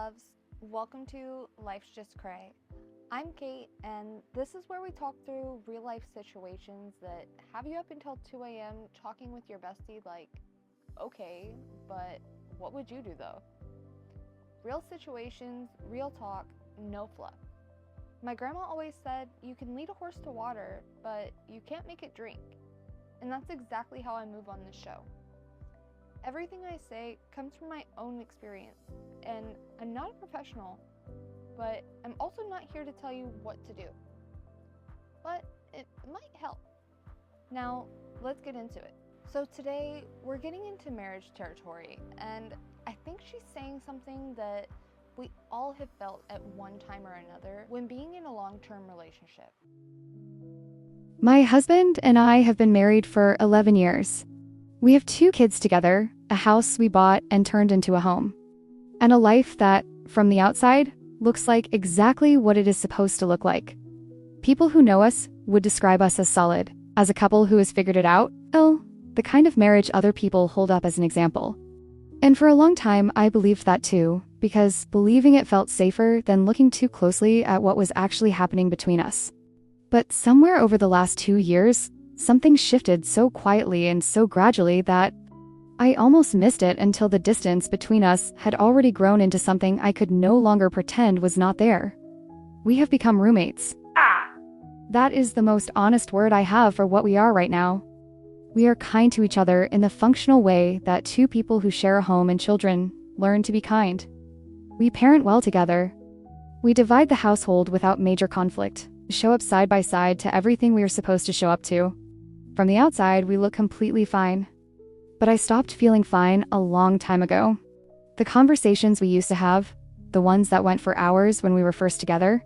loves. Welcome to Life's Just Cray. I'm Kate, and this is where we talk through real life situations that have you up until 2 a.m. talking with your bestie like, okay, but what would you do though? Real situations, real talk, no fluff. My grandma always said you can lead a horse to water, but you can't make it drink. And that's exactly how I move on this show. Everything I say comes from my own experience, and I'm not a professional, but I'm also not here to tell you what to do. But it might help. Now, let's get into it. So today, we're getting into marriage territory, and I think she's saying something that we all have felt at one time or another when being in a long-term relationship. My husband and I have been married for 11 years. We have 2 kids together, a house we bought and turned into a home, and a life that, from the outside, looks like exactly what it is supposed to look like. People who know us would describe us as solid, as a couple who has figured it out, the kind of marriage other people hold up as an example. And for a long time, I believed that too, because believing it felt safer than looking too closely at what was actually happening between us. But somewhere over the last 2 years, something shifted so quietly and so gradually that I almost missed it until the distance between us had already grown into something I could no longer pretend was not there. We have become roommates. That is the most honest word I have for what we are right now. We are kind to each other in the functional way that 2 people who share a home and children learn to be kind. We parent well together. We divide the household without major conflict, show up side by side to everything we are supposed to show up to. From the outside, we look completely fine. But I stopped feeling fine a long time ago. The conversations we used to have, the ones that went for hours when we were first together,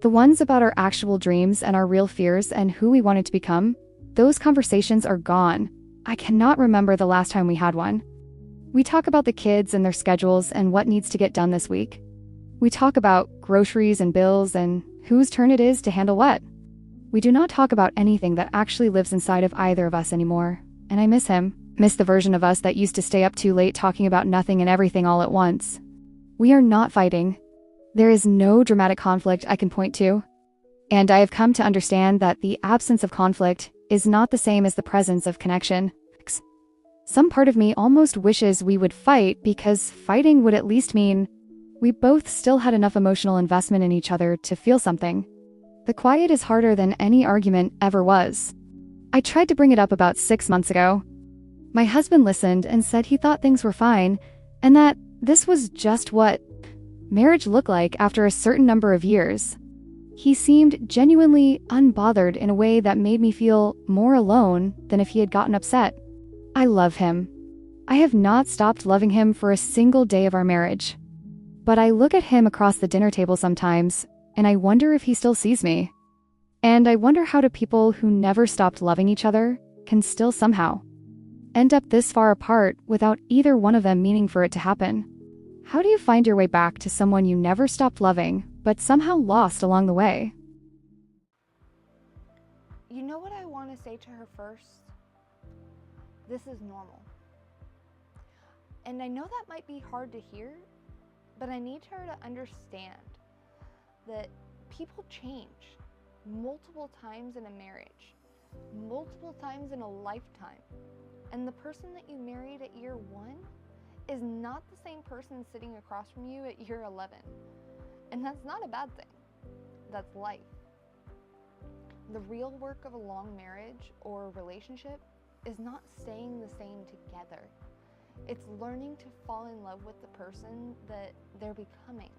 the ones about our actual dreams and our real fears and who we wanted to become, those conversations are gone. I cannot remember the last time we had one. We talk about the kids and their schedules and what needs to get done this week. We talk about groceries and bills and whose turn it is to handle what. We do not talk about anything that actually lives inside of either of us anymore, and I miss him. Miss the version of us that used to stay up too late talking about nothing and everything all at once. We are not fighting. There is no dramatic conflict I can point to. And I have come to understand that the absence of conflict is not the same as the presence of connection. Some part of me almost wishes we would fight because fighting would at least mean we both still had enough emotional investment in each other to feel something. The quiet is harder than any argument ever was. I tried to bring it up about 6 months ago. My husband listened and said he thought things were fine, and that this was just what marriage looked like after a certain number of years. He seemed genuinely unbothered in a way that made me feel more alone than if he had gotten upset. I love him. I have not stopped loving him for a single day of our marriage. But I look at him across the dinner table sometimes, and I wonder if he still sees me. And I wonder how do people who never stopped loving each other can still somehow end up this far apart without either one of them meaning for it to happen. How do you find your way back to someone you never stopped loving, but somehow lost along the way? You know what I want to say to her first? This is normal. And I know that might be hard to hear, but I need her to understand that people change multiple times in a marriage, multiple times in a lifetime. And the person that you married at year 1 is not the same person sitting across from you at year 11. And that's not a bad thing. That's life. The real work of a long marriage or relationship is not staying the same together. It's learning to fall in love with the person that they're becoming.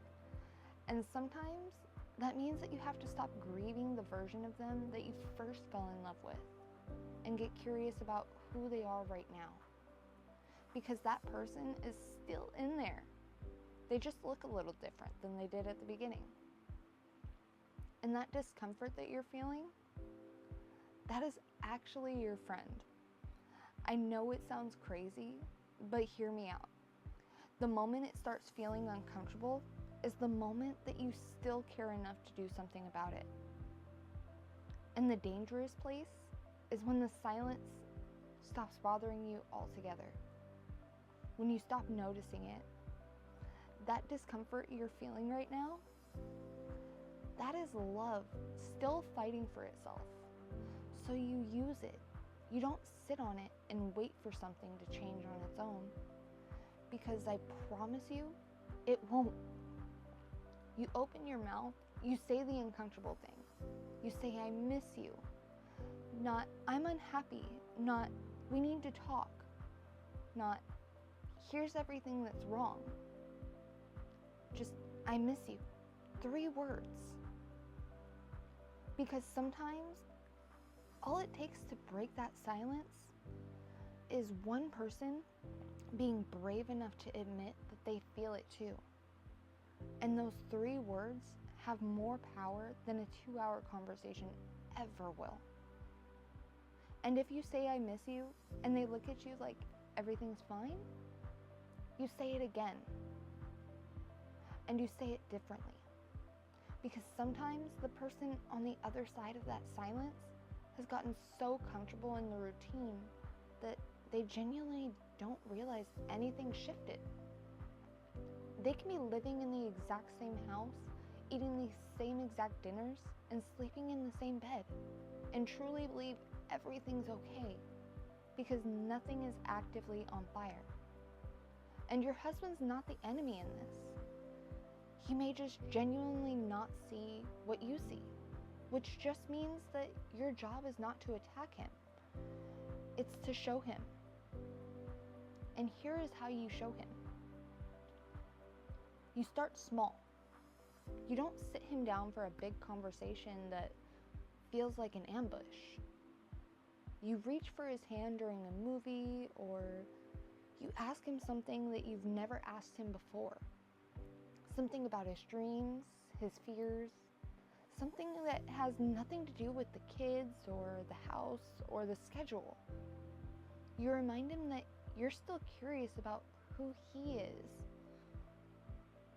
And sometimes that means that you have to stop grieving the version of them that you first fell in love with and get curious about who they are right now. Because that person is still in there. They just look a little different than they did at the beginning. And that discomfort that you're feeling, that is actually your friend. I know it sounds crazy, but hear me out. The moment it starts feeling uncomfortable is the moment that you still care enough to do something about it. And the dangerous place is when the silence stops bothering you altogether. When you stop noticing it, that discomfort you're feeling right now, that is love still fighting for itself. So you use it. You don't sit on it and wait for something to change on its own, because I promise you, it won't. You open your mouth, you say the uncomfortable thing. You say, I miss you. Not, I'm unhappy. Not, we need to talk. Not, here's everything that's wrong. Just, I miss you. 3 words. Because sometimes, all it takes to break that silence is one person being brave enough to admit that they feel it too. And those 3 words have more power than a 2-hour conversation ever will. And if you say, I miss you, and they look at you like everything's fine, you say it again. And you say it differently. Because sometimes the person on the other side of that silence has gotten so comfortable in the routine that they genuinely don't realize anything shifted. They can be living in the exact same house, eating the same exact dinners, and sleeping in the same bed, and truly believe everything's okay because nothing is actively on fire. And your husband's not the enemy in this. He may just genuinely not see what you see, which just means that your job is not to attack him. It's to show him. And here is how you show him. You start small. You don't sit him down for a big conversation that feels like an ambush. You reach for his hand during a movie, or you ask him something that you've never asked him before. Something about his dreams, his fears, something that has nothing to do with the kids or the house or the schedule. You remind him that you're still curious about who he is,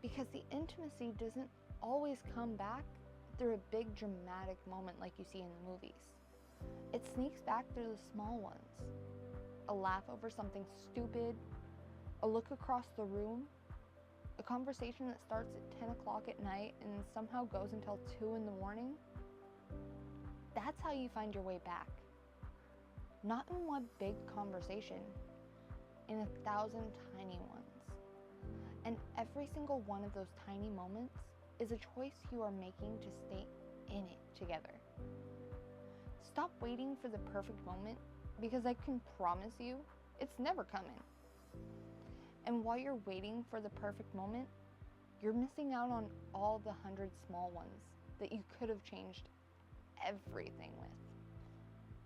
because the intimacy doesn't always come back through a big dramatic moment like you see in the movies. It sneaks back through the small ones. A laugh over something stupid, a look across the room, a conversation that starts at 10 o'clock at night and somehow goes until 2 in the morning. That's how you find your way back. Not in one big conversation, in 1,000 tiny ones. And every single one of those tiny moments is a choice you are making to stay in it together. Stop waiting for the perfect moment, because I can promise you, it's never coming. And while you're waiting for the perfect moment, you're missing out on all the 100 small ones that you could have changed everything with.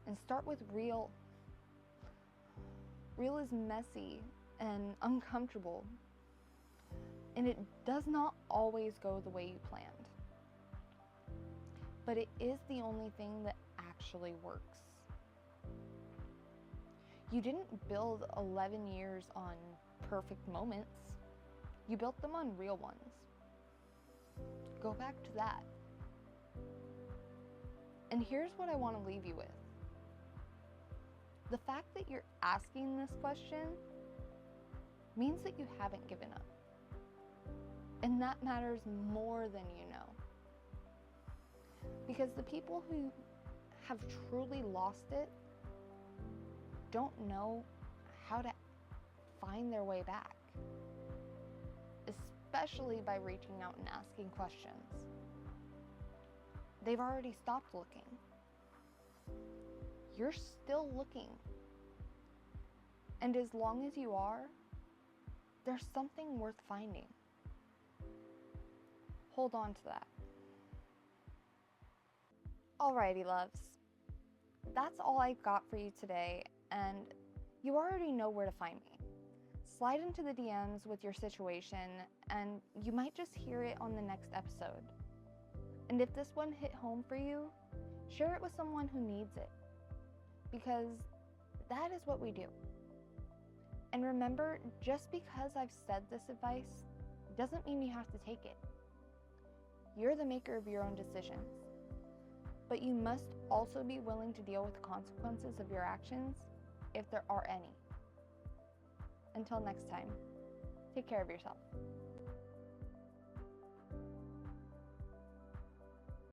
And start with real. Real is messy and uncomfortable, and it does not always go the way you planned. But it is the only thing that actually works. You didn't build 11 years on perfect moments. You built them on real ones. Go back to that. And here's what I want to leave you with. The fact that you're asking this question means that you haven't given up. And that matters more than you know. Because the people who have truly lost it don't know how to find their way back, especially by reaching out and asking questions. They've already stopped looking. You're still looking. And as long as you are, there's something worth finding. Hold on to that. Alrighty, loves. That's all I've got for you today, and you already know where to find me. Slide into the DMs with your situation, and you might just hear it on the next episode. And if this one hit home for you, share it with someone who needs it, because that is what we do. And remember, just because I've said this advice doesn't mean you have to take it. You're the maker of your own decisions, but you must also be willing to deal with the consequences of your actions, if there are any. Until next time, take care of yourself.